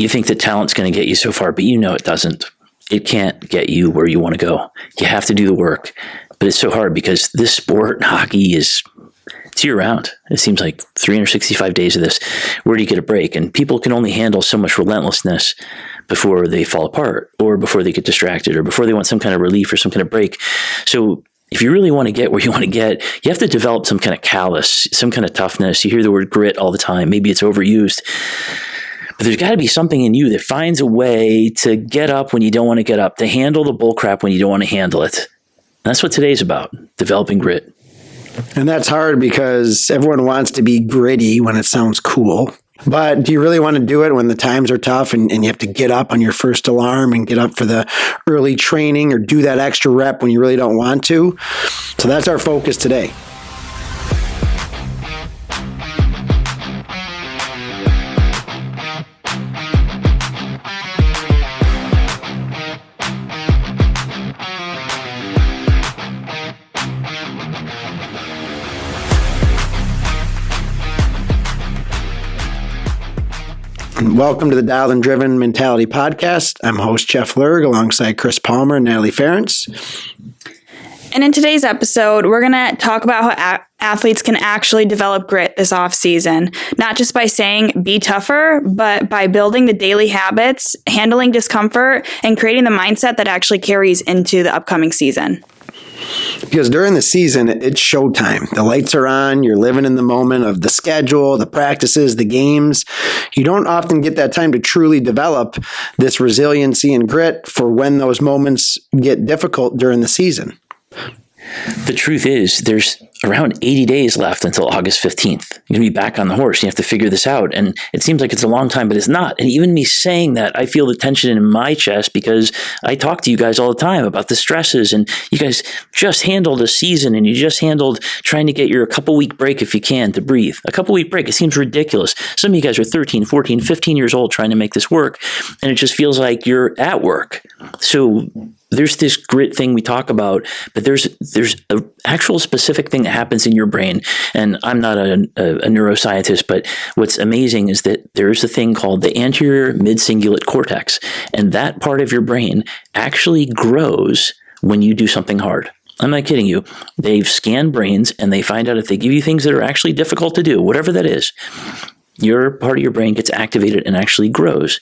You think that talent's going to get you so far, but you know it doesn't. It can't get you where you want to go. You have to do the work. But it's so hard because this sport, hockey, it's year round. It seems like 365 days of this. Where do you get a break? And people can only handle so much relentlessness before they fall apart, or before they get distracted, or before they want some kind of relief or some kind of break. So if you really want to get where you want to get, you have to develop some kind of callous, some kind of toughness. You hear the word grit all the time. Maybe it's overused. But there's got to be something in you that finds a way to get up when you don't want to get up, to handle the bull crap when you don't want to handle it. That's what today's about, developing grit. And that's hard because everyone wants to be gritty when it sounds cool. But do you really want to do it when the times are tough and you have to get up on your first alarm and get up for the early training or do that extra rep when you really don't want to? So that's our focus today. Welcome to the Dialed and Driven Mentality Podcast. I'm host Jeff Lerg alongside Chris Palmer and Natalie Ferenc. And in today's episode, we're going to talk about how athletes can actually develop grit this offseason, not just by saying be tougher, but by building the daily habits, handling discomfort, and creating the mindset that actually carries into the upcoming season. Because during the season, it's showtime. The lights are on. You're living in the moment of the schedule, the practices, the games. You don't often get that time to truly develop this resiliency and grit for when those moments get difficult during the season. The truth is, there's around 80 days left until August 15th. You're going to be back on the horse. You have to figure this out. And it seems like it's a long time, but it's not. And even me saying that, I feel the tension in my chest because I talk to you guys all the time about the stresses. And you guys just handled a season, and you just handled trying to get your couple week break if you can to breathe. A couple week break. It seems ridiculous. Some of you guys are 13, 14, 15 years old trying to make this work. And it just feels like you're at work. So there's this grit thing we talk about, but there's an actual specific thing that happens in your brain. And I'm not a neuroscientist, but what's amazing is that there's a thing called the anterior mid-cingulate cortex. And that part of your brain actually grows when you do something hard. I'm not kidding you. They've scanned brains and they find out if they give you things that are actually difficult to do, whatever that is, your part of your brain gets activated and actually grows.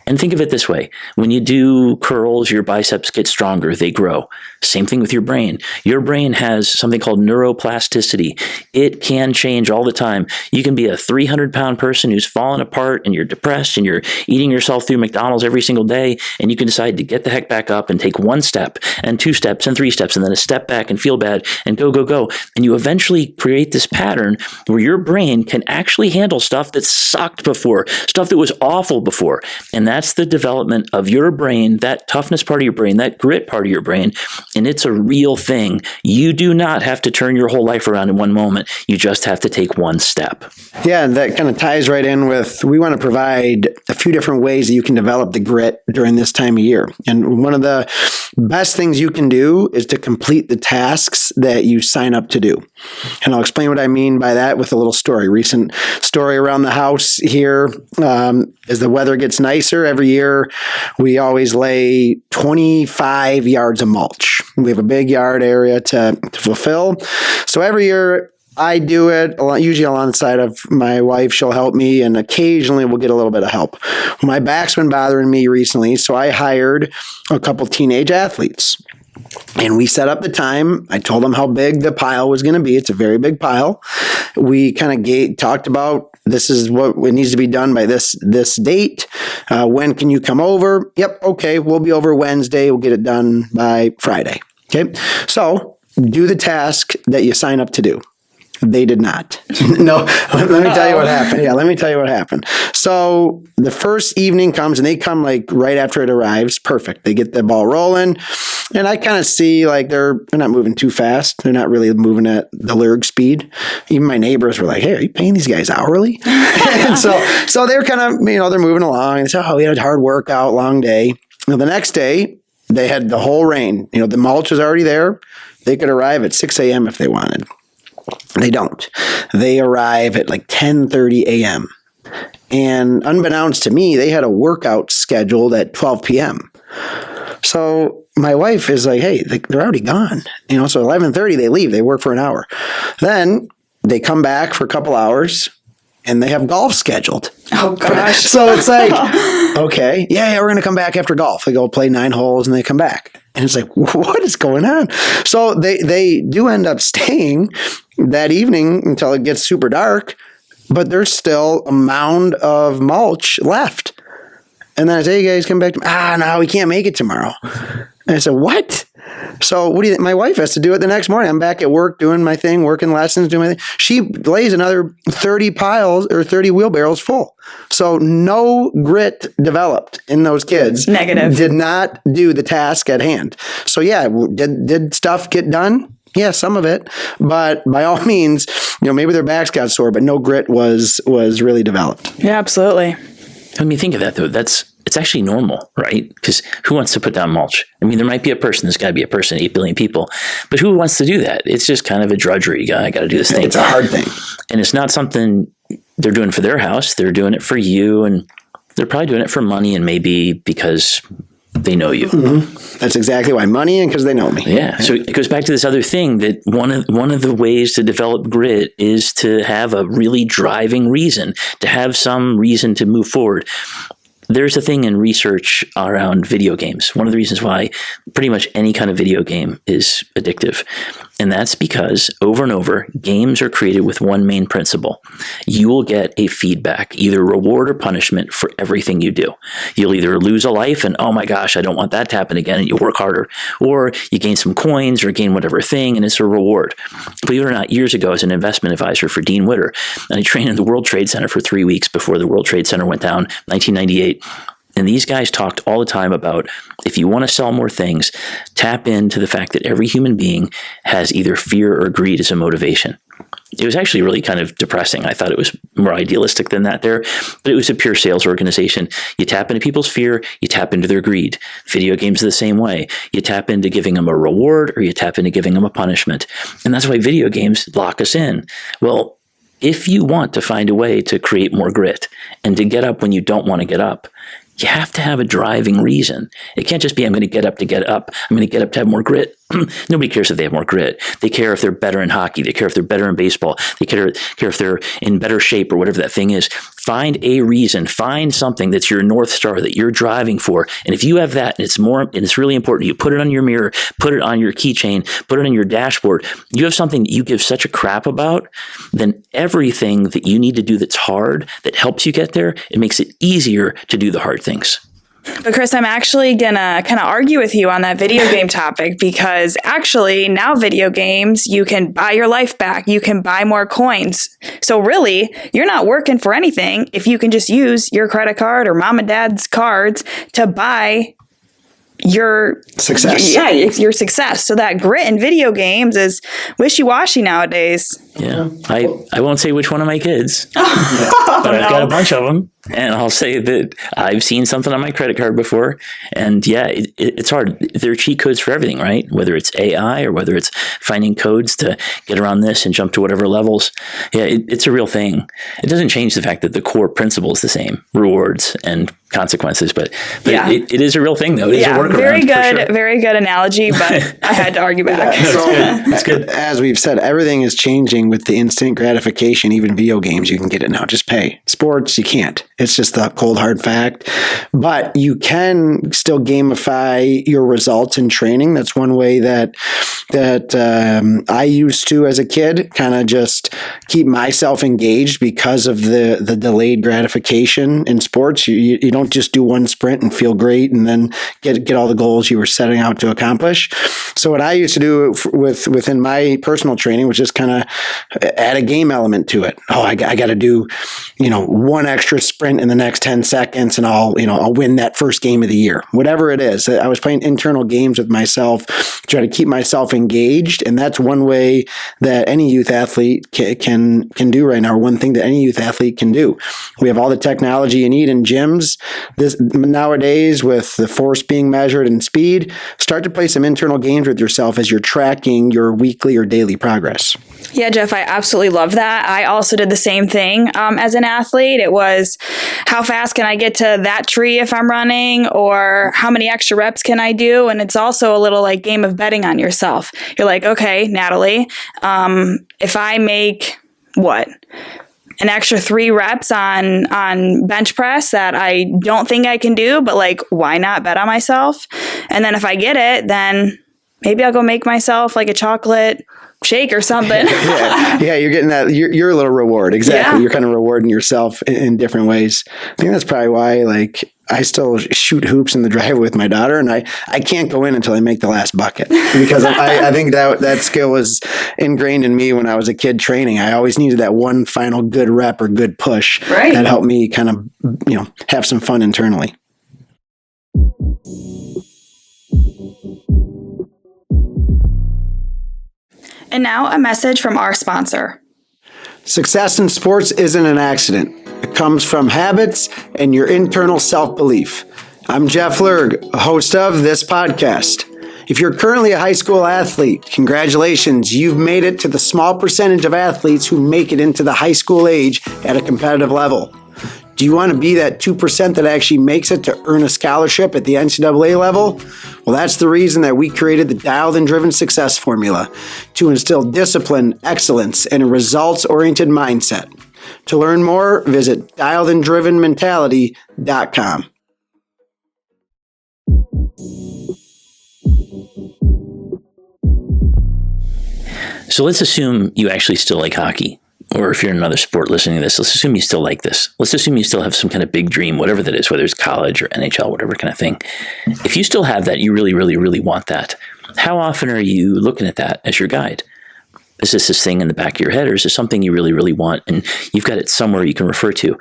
And think of it this way. When you do curls, your biceps get stronger. They grow. Same thing with your brain. Your brain has something called neuroplasticity. It can change all the time. You can be a 300-pound person who's fallen apart and you're depressed and you're eating yourself through McDonald's every single day, and you can decide to get the heck back up and take one step and two steps and three steps and then a step back and feel bad and go, go, go. And you eventually create this pattern where your brain can actually handle stuff that sucked before, stuff that was awful before. And that's the development of your brain, that toughness part of your brain, that grit part of your brain. And it's a real thing. You do not have to turn your whole life around in one moment. You just have to take one step. Yeah, and that kind of ties right in with, we want to provide a few different ways that you can develop the grit during this time of year. And one of the best things you can do is to complete the tasks that you sign up to do. And I'll explain what I mean by that with a little story. Recent story around the house here. As the weather gets nicer every year, we always lay 25 yards of mulch. We have a big yard area to fulfill. So every year I do it, usually alongside of my wife. She'll help me, and occasionally we'll get a little bit of help. My back's been bothering me recently, so I hired a couple teenage athletes. And we set up the time. I told them how big the pile was going to be. It's a very big pile. We kind of talked about, this is what it needs to be done by this date. When can you come over? Yep. Okay. We'll be over Wednesday. We'll get it done by Friday. Okay. So do the task that you sign up to do. They did not. No, let me tell you what happened. Yeah, let me tell you what happened. So the first evening comes, and they come like right after it arrives. Perfect. They get the ball rolling. And I kind of see like they're not moving too fast. They're not really moving at the Lerg speed. Even my neighbors were like, "Hey, are you paying these guys hourly?" And so they're kind of, they're moving along. And so, we had a hard workout, long day. Now, the next day, they had the whole rain. The mulch was already there. They could arrive at 6 a.m. if they wanted. They don't. They arrive at like 10:30 a.m. And unbeknownst to me, they had a workout scheduled at 12 p.m. So my wife is like, hey, they're already gone. So 11:30 they leave. They work for an hour. Then they come back for a couple hours and they have golf scheduled. Oh, gosh. So it's like, okay, yeah, we're going to come back after golf. They go play 9 holes and they come back. And it's like, what is going on? So they do end up staying that evening until it gets super dark, but there's still a mound of mulch left. And then I say, you guys come back to me. No, we can't make it tomorrow. And I said, what? So what do you think? My wife has to do it the next morning. I'm back at work doing my thing, working lessons, doing my thing. She lays another 30 piles or 30 wheelbarrows full. So no grit developed in those kids. Negative. Did not do the task at hand. So yeah, did stuff get done? Yeah, some of it. But by all means, maybe their backs got sore, but no grit was really developed. Yeah, absolutely. When you think of that, though, it's actually normal, right? Because who wants to put down mulch? I mean, there might be a person, there's got to be a person, 8 billion people, but who wants to do that? It's just kind of a drudgery. I got to do this thing. It's a hard thing. And it's not something they're doing for their house. They're doing it for you, and they're probably doing it for money and maybe because they know you. Mm-hmm. That's exactly why. Money and because they know me. Yeah. So it goes back to this other thing that one of the ways to develop grit is to have a really driving reason, to have some reason to move forward. There's a thing in research around video games. One of the reasons why pretty much any kind of video game is addictive. And that's because over and over, games are created with one main principle. You will get a feedback, either reward or punishment for everything you do. You'll either lose a life and, oh my gosh, I don't want that to happen again, and you work harder. Or you gain some coins or gain whatever thing, and it's a reward. Believe it or not, years ago, as an investment advisor for Dean Witter, and I trained in the World Trade Center for 3 weeks before the World Trade Center went down, 1998. And these guys talked all the time about, if you want to sell more things, tap into the fact that every human being has either fear or greed as a motivation. It was actually really kind of depressing. I thought it was more idealistic than that there, but it was a pure sales organization. You tap into people's fear, you tap into their greed. Video games are the same way. You tap into giving them a reward or you tap into giving them a punishment. And that's why video games lock us in. Well, if you want to find a way to create more grit and to get up when you don't want to get up, you have to have a driving reason. It can't just be, I'm going to get up to get up. I'm going to get up to have more grit. Nobody cares if they have more grit. They care if they're better in hockey. They care if they're better in baseball. They care if they're in better shape or whatever that thing is. Find a reason. Find something that's your North Star that you're driving for. And if you have that, and it's really important, you put it on your mirror, put it on your keychain, put it on your dashboard. You have something that you give such a crap about, then everything that you need to do that's hard, that helps you get there, it makes it easier to do the hard things. But Chris, I'm actually going to kind of argue with you on that video game topic, because actually now video games, you can buy your life back. You can buy more coins. So really, you're not working for anything if you can just use your credit card or mom and dad's cards to buy your success. Yeah, your success. So that grit in video games is wishy-washy nowadays. Yeah. I won't say which one of my kids, but I've got a bunch of them. And I'll say that I've seen something on my credit card before. And yeah, it's hard. There are cheat codes for everything, right? Whether it's AI or whether it's finding codes to get around this and jump to whatever levels. Yeah, it's a real thing. It doesn't change the fact that the core principle is the same, rewards and consequences. But yeah. it is a real thing, though. It is a workaround. Very good analogy, but I had to argue back. Yeah, so that's good. As we've said, everything is changing with the instant gratification. Even video games, you can get it now. Just pay. Sports, you can't. It's just the cold hard fact. But you can still gamify your results in training. That's one way that I used to as a kid, kind of just keep myself engaged because of the delayed gratification in sports. You don't just do one sprint and feel great and then get all the goals you were setting out to accomplish. So what I used to do within my personal training was just kind of add a game element to it. Oh, I got to do, one extra sprint in the next 10 seconds and I'll win that first game of the year. Whatever it is. I was playing internal games with myself, try to keep myself engaged. And that's one way that any youth athlete can do right now, or one thing that any youth athlete can do. We have all the technology you need in gyms nowadays, with the force being measured and speed. Start to play some internal games with yourself as you're tracking your weekly or daily progress. Yeah, Jeff, I absolutely love that. I also did the same thing as an athlete. It was, how fast can I get to that tree if I'm running, or how many extra reps can I do? And it's also a little like game of betting on yourself. You're like, okay, Natalie, if I make an extra 3 reps on bench press that I don't think I can do, but like, why not bet on myself? And then if I get it, then maybe I'll go make myself like a chocolate shake or something. yeah, you're getting that. You're a little reward. Exactly. Yeah. You're kind of rewarding yourself in different ways. I think that's probably why, like, I still shoot hoops in the driveway with my daughter, and I can't go in until I make the last bucket, because I think that skill was ingrained in me when I was a kid training. I always needed that one final good rep or good push that helped me kind of, have some fun internally. And now a message from our sponsor. Success in sports isn't an accident. It comes from habits and your internal self-belief. I'm Jeff Lerg, host of this podcast. If you're currently a high school athlete, congratulations, you've made it to the small percentage of athletes who make it into the high school age at a competitive level. Do you want to be that 2% that actually makes it to earn a scholarship at the NCAA level? Well, that's the reason that we created the Dialed and Driven Success Formula, to instill discipline, excellence, and a results-oriented mindset. To learn more, visit dialedandrivenmentality.com. So let's assume you actually still like hockey. Or if you're in another sport listening to this, let's assume you still like this. Let's assume you still have some kind of big dream, whatever that is, whether it's college or NHL, whatever kind of thing. If you still have that, you really, really, really want that. How often are you looking at that as your guide? Is this thing in the back of your head, or is this something you really, really want and you've got it somewhere you can refer to?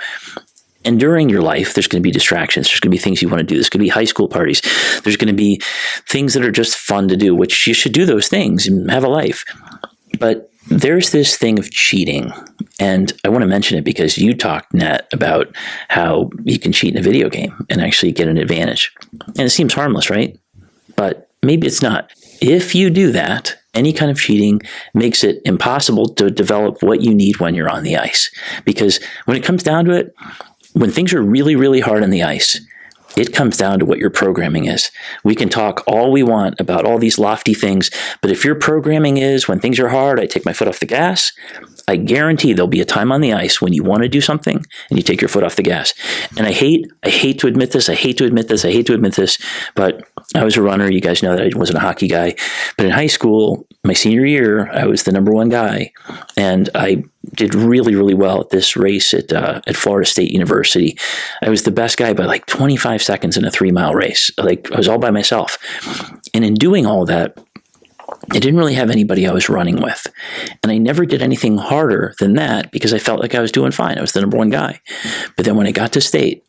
And during your life, there's going to be distractions. There's going to be things you want to do. There's going to be high school parties. There's going to be things that are just fun to do, which you should do those things and have a life. But there's this thing of cheating, and I want to mention it because you talked, Nat, about how you can cheat in a video game and actually get an advantage. And it seems harmless, right? But maybe it's not. If you do that, any kind of cheating makes it impossible to develop what you need when you're on the ice. Because when it comes down to it, when things are really, really hard on the ice, it comes down to what your programming is. We can talk all we want about all these lofty things, but if your programming is, when things are hard, I take my foot off the gas, I guarantee there'll be a time on the ice when you want to do something and you take your foot off the gas. And I hate to admit this, but I was a runner. You guys know that I wasn't a hockey guy. But in high school, my senior year, I was the number 1 guy. And I did really, really well at this race at Florida State University. I was the best guy by like 25 seconds in a 3-mile race. Like, I was all by myself. And in doing all that, I didn't really have anybody I was running with. And I never did anything harder than that because I felt like I was doing fine. I was the number 1 guy. But then when I got to state,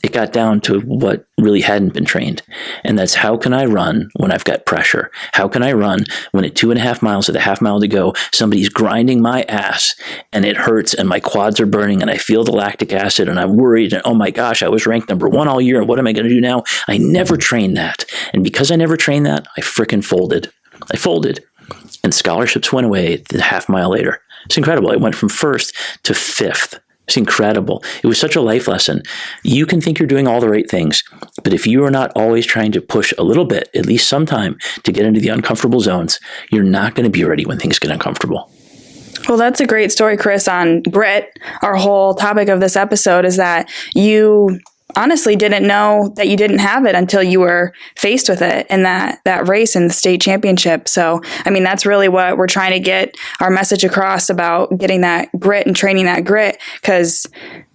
it got down to what really hadn't been trained. And that's, how can I run when I've got pressure? How can I run when at 2.5 miles, at a half mile to go, somebody's grinding my ass and it hurts and my quads are burning and I feel the lactic acid and I'm worried and, oh my gosh, I was ranked number 1 all year and what am I going to do now? I never trained that. And because I never trained that, I frickin' folded. I folded, and scholarships went away a half mile later. It's incredible. I went from 1st to 5th. It's incredible. It was such a life lesson. You can think you're doing all the right things, but if you are not always trying to push a little bit, at least sometime, to get into the uncomfortable zones, you're not going to be ready when things get uncomfortable. Well, that's a great story, Chris, on grit. Our whole topic of this episode is that you honestly didn't know that you didn't have it until you were faced with it in that race in the state championship. So, I mean, that's really what we're trying to get our message across about getting that grit and training that grit. Because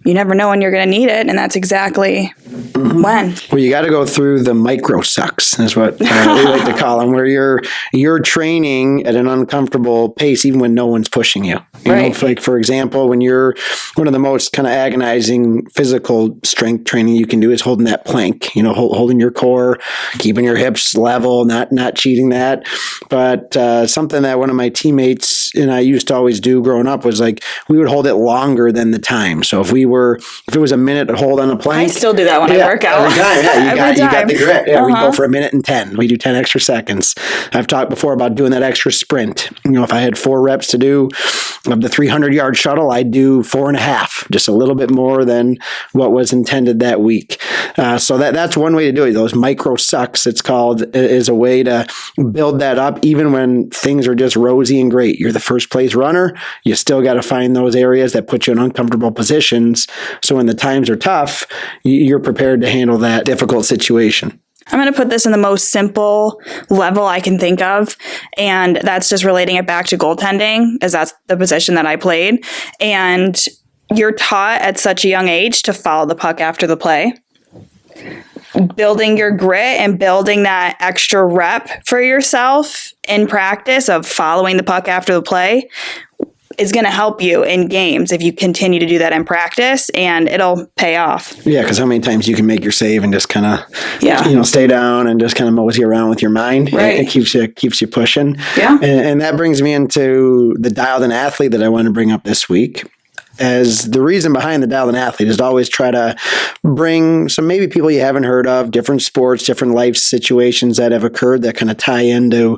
you never know when you're going to need it. And that's exactly when. Well, you got to go through the micro sucks, is what we like to call them, where you're training at an uncomfortable pace, even when no one's pushing you. You know, like, for example, when you're one of the most kind of agonizing physical strength training you can do is holding that plank, holding your core, keeping your hips level, not cheating that. But something that one of my teammates and I used to always do growing up was like, we would hold it longer than the time. So if it was a minute to hold on a plank. I still do that when I work out. Every time, yeah, you got the grit. Yeah, we go for 1 minute and 10. We do 10 extra seconds. I've talked before about doing that extra sprint. If I had 4 reps to do of the 300-yard shuttle, I'd do 4.5, just a little bit more than what was intended that week. So that's one way to do it. Those micro sucks, it's called, is a way to build that up even when things are just rosy and great. You're the first place runner. You still got to find those areas that put you in uncomfortable positions. So when the times are tough, you're prepared to handle that difficult situation. I'm going to put this in the most simple level I can think of, and that's just relating it back to goaltending, as that's the position that I played. And you're taught at such a young age to follow the puck after the play. Building your grit and building that extra rep for yourself in practice of following the puck after the play is going to help you in games if you continue to do that in practice, and it'll pay off. Yeah, because how many times you can make your save and just kind of, stay down and just kind of mosey around with your mind. Right. It keeps you pushing. Yeah. And that brings me into the dialed-in athlete that I want to bring up this week. As the reason behind the dialed-in athlete is to always try to bring some maybe people you haven't heard of, different sports, different life situations that have occurred that kind of tie into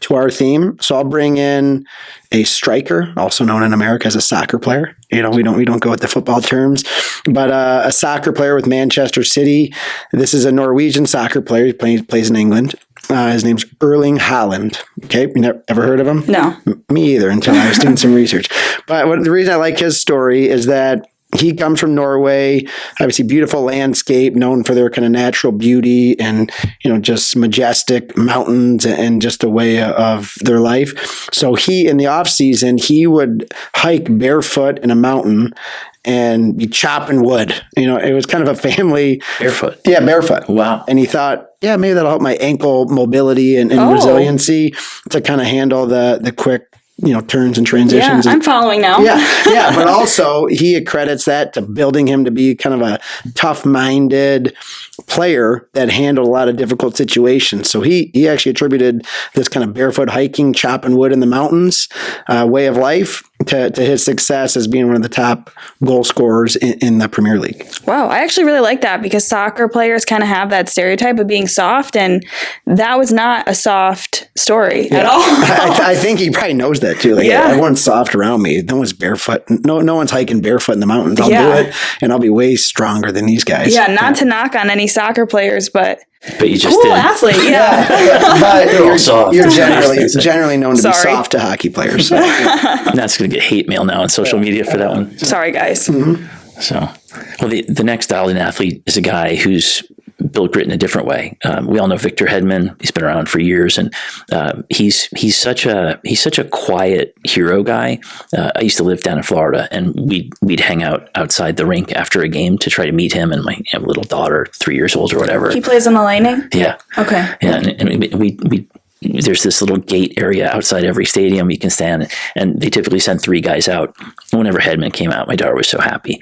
our theme. So I'll bring in a striker, also known in America as a soccer player. We don't go with the football terms, but a soccer player with Manchester City. This is a Norwegian soccer player. He plays in England. His name's Erling Haaland. Okay, you ever heard of him? No. Me either, until I was doing some research. But the reason I like his story is that he comes from Norway, obviously beautiful landscape, known for their kind of natural beauty and, just majestic mountains and just the way of their life. So in the off season, he would hike barefoot in a mountain and be chopping wood. It was kind of a family. Barefoot. Yeah, barefoot. Wow. And he thought, yeah, maybe that'll help my ankle mobility and resiliency to kind of handle the quick, turns and transitions. Yeah, I'm following now. Yeah. But also he accredits that to building him to be kind of a tough-minded player that handled a lot of difficult situations. So he actually attributed this kind of barefoot hiking, chopping wood in the mountains way of life to his success as being one of the top goal scorers in the Premier League. Wow, I actually really like that because soccer players kind of have that stereotype of being soft, and that was not a soft story at all. I think he probably knows that too. Like, everyone's soft around me. No one's barefoot. No one's hiking barefoot in the mountains. I'll do it, and I'll be way stronger than these guys. Yeah, not to knock on any soccer players, but you just cool did. Athlete, yeah. But you're generally known to be soft to hockey players. So. That's going to get hate mail now on social media for that one. Sorry, guys. Mm-hmm. So, the next dialed-in athlete is a guy who's built grit in a different way. We all know Victor Hedman. He's been around for years, and he's such a quiet hero guy. I used to live down in Florida, and we'd hang out outside the rink after a game to try to meet him and my little daughter, 3 years old or whatever. He plays on the Lightning? Yeah. Okay. Yeah, and we there's this little gate area outside every stadium you can stand, and they typically send 3 guys out. Whenever Hedman came out, my daughter was so happy.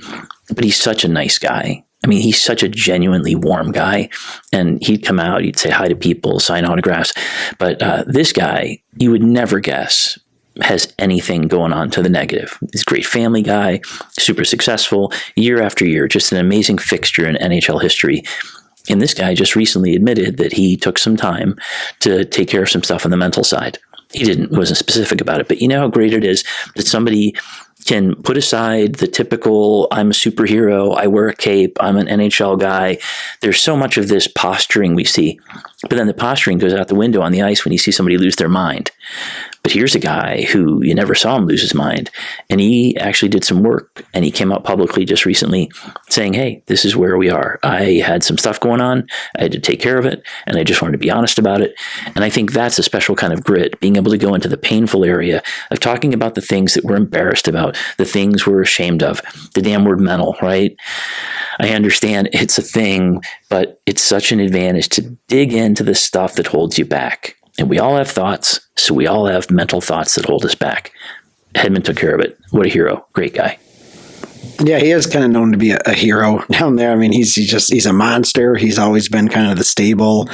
But he's such a nice guy. I mean, he's such a genuinely warm guy, and he'd come out, he'd say hi to people, sign autographs. But this guy, you would never guess has anything going on to the negative. He's a great family guy, super successful, year after year, just an amazing fixture in NHL history. And this guy just recently admitted that he took some time to take care of some stuff on the mental side. He wasn't specific about it, but you know how great it is that somebody can put aside the typical, I'm a superhero, I wear a cape, I'm an NHL guy. There's so much of this posturing we see. But then the posturing goes out the window on the ice when you see somebody lose their mind. But here's a guy who you never saw him lose his mind. And he actually did some work. And he came out publicly just recently saying, hey, this is where we are. I had some stuff going on. I had to take care of it. And I just wanted to be honest about it. And I think that's a special kind of grit, being able to go into the painful area of talking about the things that we're embarrassed about, the things we're ashamed of, the damn word mental, right? I understand it's a thing, but it's such an advantage to dig into the stuff that holds you back. And we all have thoughts, so we all have mental thoughts that hold us back. Hedman took care of it. What a hero. Great guy. Yeah, he is kind of known to be a hero down there. I mean, he's a monster. He's always been kind of the stable,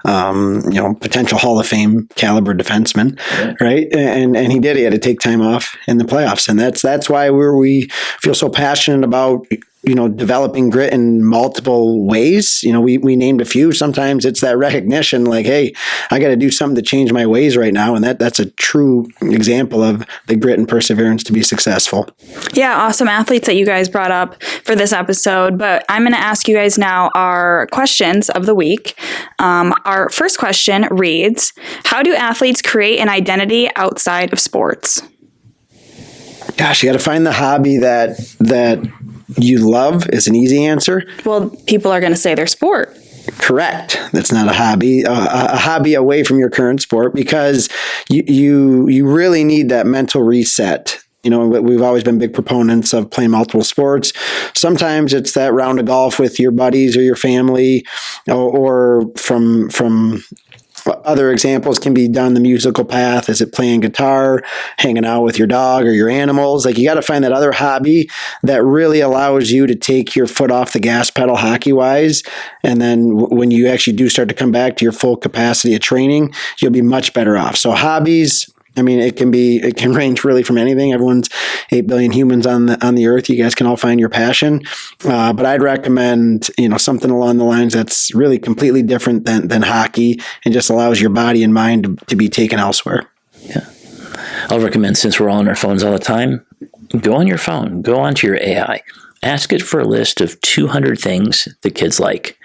potential Hall of Fame caliber defenseman, right? And he did. He had to take time off in the playoffs, and that's why we feel so passionate about developing grit in multiple ways. We named a few. Sometimes it's that recognition, like, hey, I got to do something to change my ways right now, and that's a true example of the grit and perseverance to be successful. Yeah, awesome athletes that you guys brought up for this episode. But I'm going to ask you guys now our questions of the week. Our first question reads, how do athletes create an identity outside of sports? Gosh, you got to find the hobby that you love is an easy answer. Well, people are going to say their sport. Correct. That's not a hobby. A hobby away from your current sport, because you really need that mental reset. We've always been big proponents of playing multiple sports. Sometimes it's that round of golf with your buddies or your family, or from other examples can be down the musical path. Is it playing guitar, hanging out with your dog or your animals? Like, you got to find that other hobby that really allows you to take your foot off the gas pedal hockey-wise. And then when you actually do start to come back to your full capacity of training, you'll be much better off. So hobbies, I mean, it can range really from anything. Everyone's 8 billion humans on the earth. You guys can all find your passion. But I'd recommend, something along the lines that's really completely different than hockey, and just allows your body and mind to be taken elsewhere. Yeah. I'll recommend, since we're all on our phones all the time, go on your phone, go onto your AI, ask it for a list of 200 things that kids like.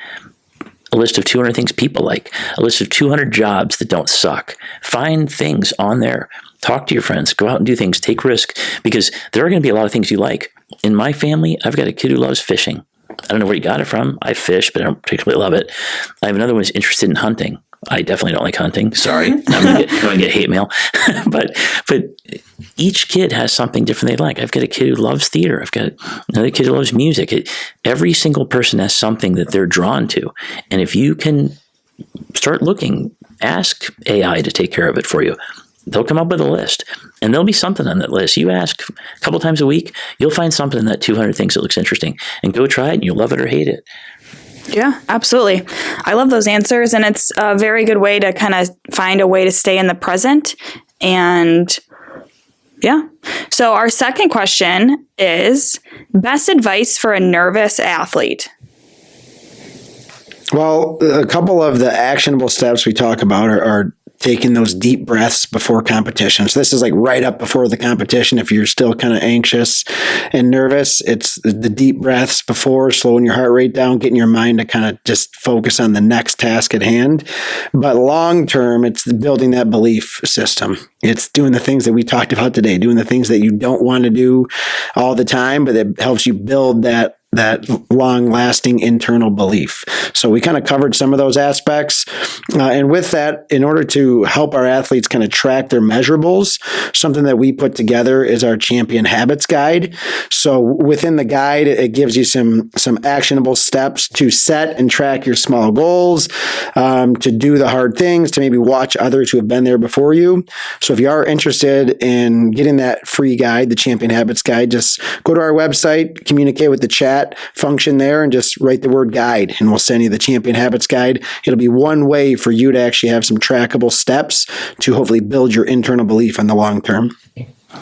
A list of 200 things people like, a list of 200 jobs that don't suck. Find things on there. Talk to your friends. Go out and do things. Take risk, because there are going to be a lot of things you like. In my family, I've got a kid who loves fishing. I don't know where he got it from. I fish, but I don't particularly love it. I have another one who's interested in hunting. I definitely don't like hunting. Sorry. I'm going to get hate mail. but each kid has something different they like. I've got a kid who loves theater. I've got another kid who loves music. Every single person has something that they're drawn to. And if you can start looking, ask AI to take care of it for you. They'll come up with a list, and there'll be something on that list. You ask a couple times a week, you'll find something in that 200 things that looks interesting, and go try it, and you'll love it or hate it. Yeah, absolutely. I love those answers, and it's a very good way to kind of find a way to stay in the present. And yeah. So our second question is, best advice for a nervous athlete? Well, a couple of the actionable steps we talk about are taking those deep breaths before competition. So this is like right up before the competition. If you're still kind of anxious and nervous, it's the deep breaths before, slowing your heart rate down, getting your mind to kind of just focus on the next task at hand. But long term, it's building that belief system. It's doing the things that we talked about today, doing the things that you don't want to do all the time, but it helps you build that long-lasting internal belief. So we kind of covered some of those aspects. And with that, in order to help our athletes kind of track their measurables, something that we put together is our Champion Habits Guide. So within the guide, it gives you some actionable steps to set and track your small goals, to do the hard things, to maybe watch others who have been there before you. So if you are interested in getting that free guide, the Champion Habits Guide, just go to our website, communicate with the chat function there, and just write the word guide, and we'll send you the Champion Habits Guide. It'll be one way for you to actually have some trackable steps to hopefully build your internal belief in the long term.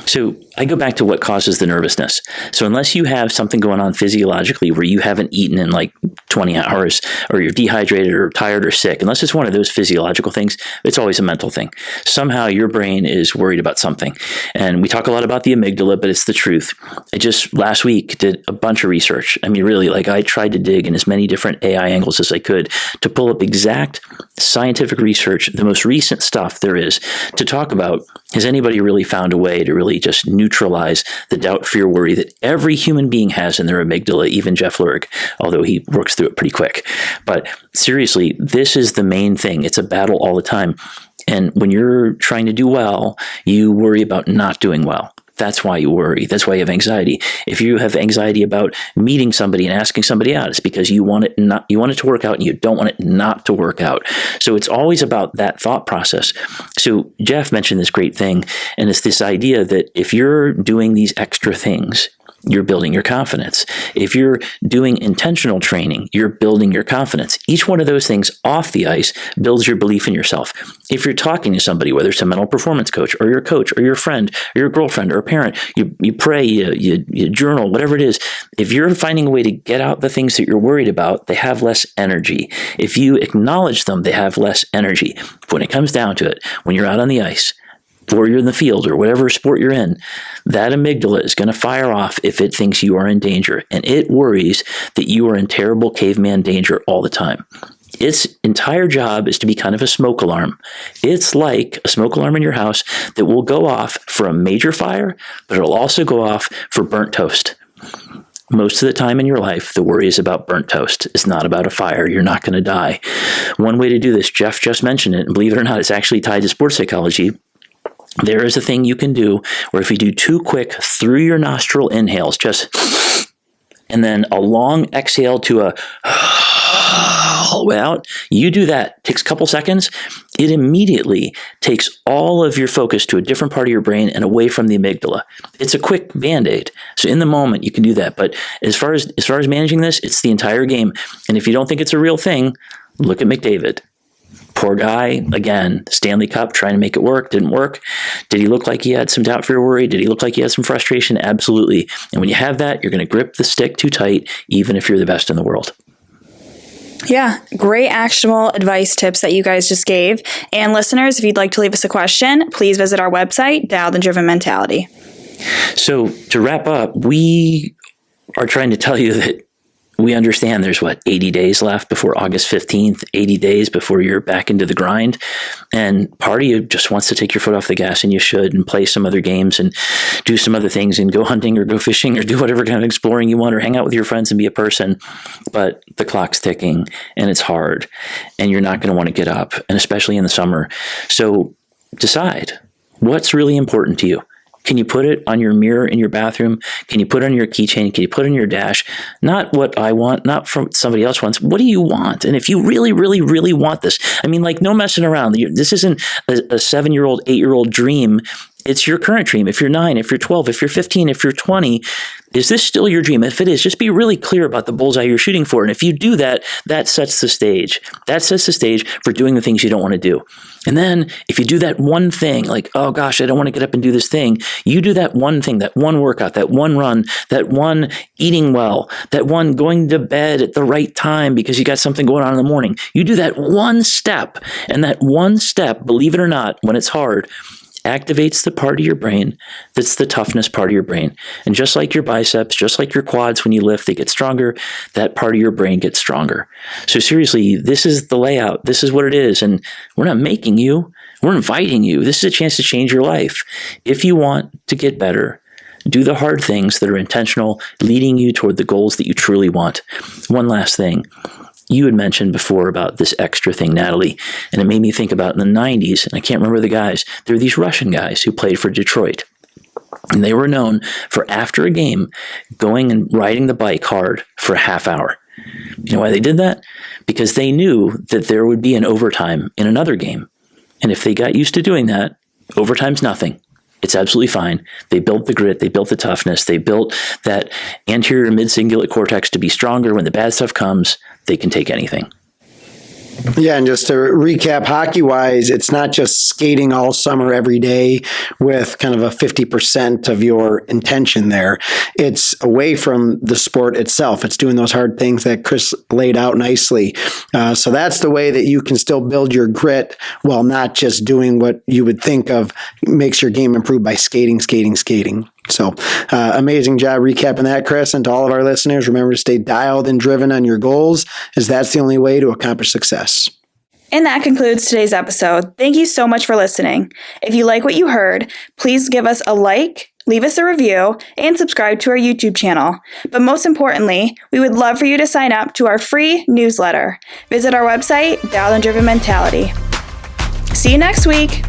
So I go back to what causes the nervousness. So unless you have something going on physiologically where you haven't eaten in like 20 hours, or you're dehydrated or tired or sick, unless it's one of those physiological things, it's always a mental thing. Somehow your brain is worried about something. And we talk a lot about the amygdala, but it's the truth. I just last week did a bunch of research. I mean, really, like I tried to dig in as many different AI angles as I could to pull up exact scientific research, the most recent stuff there is, to talk about, has anybody really found a way to really just neutralize the doubt, fear, worry that every human being has in their amygdala, even Jeff Lerg, although he works through it pretty quick. But seriously, this is the main thing. It's a battle all the time. And when you're trying to do well, you worry about not doing well. That's why you worry. That's why you have anxiety. If you have anxiety about meeting somebody and asking somebody out, it's because you want it to work out and you don't want it not to work out. So it's always about that thought process. So Jeff mentioned this great thing, and it's this idea that if you're doing these extra things, you're building your confidence. If you're doing intentional training, you're building your confidence. Each one of those things off the ice builds your belief in yourself. If you're talking to somebody, whether it's a mental performance coach or your friend or your girlfriend or a parent, you pray, you journal, whatever it is. If you're finding a way to get out the things that you're worried about, they have less energy. If you acknowledge them, they have less energy. When it comes down to it, when you're out on the ice, or you're in the field or whatever sport you're in, that amygdala is going to fire off if it thinks you are in danger. And it worries that you are in terrible caveman danger all the time. Its entire job is to be kind of a smoke alarm. It's like a smoke alarm in your house that will go off for a major fire, but it'll also go off for burnt toast. Most of the time in your life, the worry is about burnt toast. It's not about a fire. You're not going to die. One way to do this, Jeff just mentioned it, and believe it or not, it's actually tied to sports psychology. There is a thing you can do where if you do 2 quick through your nostril inhales, just, and then a long exhale to a all the way out, you do that, takes a couple seconds, it immediately takes all of your focus to a different part of your brain and away from the amygdala. It's a quick Band-Aid. So in the moment, you can do that. But as far as managing this, it's the entire game. And if you don't think it's a real thing, look at McDavid. Poor guy, again, Stanley Cup, trying to make it work, didn't work. Did he look like he had some doubt, fear, worry? Did he look like he had some frustration? Absolutely. And when you have that, you're going to grip the stick too tight, even if you're the best in the world. Yeah, great actionable advice tips that you guys just gave. And listeners, if you'd like to leave us a question, please visit our website, Dialed and Driven Mentality. So to wrap up, we are trying to tell you that we understand there's 80 days left before August 15th, 80 days before you're back into the grind. And part of you just wants to take your foot off the gas, and you should, and play some other games and do some other things and go hunting or go fishing or do whatever kind of exploring you want, or hang out with your friends and be a person. But the clock's ticking and it's hard, and you're not going to want to get up, and especially in the summer. So decide what's really important to you. Can you put it on your mirror in your bathroom? Can you put it on your keychain? Can you put it on your dash? Not what I want, not from somebody else wants. What do you want? And if you really, really, really want this, I mean, like, no messing around. This isn't a 7-year-old, 8-year-old dream. It's your current dream. If you're 9, if you're 12, if you're 15, if you're 20, is this still your dream? If it is, just be really clear about the bullseye you're shooting for. And if you do that, that sets the stage. That sets the stage for doing the things you don't want to do. And then if you do that one thing, like, oh gosh, I don't want to get up and do this thing. You do that one thing, that one workout, that one run, that one eating well, that one going to bed at the right time because you got something going on in the morning. You do that one step, and that one step, believe it or not, when it's hard, activates the part of your brain that's the toughness part of your brain. And just like your biceps, just like your quads, when you lift, they get stronger, that part of your brain gets stronger. So seriously, this is the layout. This is what it is. And we're not making you, we're inviting you. This is a chance to change your life. If you want to get better, do the hard things that are intentional, leading you toward the goals that you truly want. One last thing. You had mentioned before about this extra thing, Natalie, and it made me think about in the 90s, and I can't remember the guys. There were these Russian guys who played for Detroit, and they were known for, after a game, going and riding the bike hard for a half hour. You know why they did that? Because they knew that there would be an overtime in another game. And if they got used to doing that, overtime's nothing. It's absolutely fine. They built the grit. They built the toughness. They built that anterior mid-cingulate cortex to be stronger. When the bad stuff comes, they can take anything. Yeah, and just to recap, hockey-wise, it's not just skating all summer every day with kind of a 50% of your intention there. It's away from the sport itself. It's doing those hard things that Chris laid out nicely. So that's the way that you can still build your grit while not just doing what you would think of makes your game improve by skating. So amazing job recapping that, Chris. And to all of our listeners, remember to stay dialed and driven on your goals, as that's the only way to accomplish success. And that concludes today's episode. Thank you so much for listening. If you like what you heard, please give us a like, leave us a review, and subscribe to our YouTube channel. But most importantly, we would love for you to sign up to our free newsletter. Visit our website, Dialed and Driven Mentality. See you next week.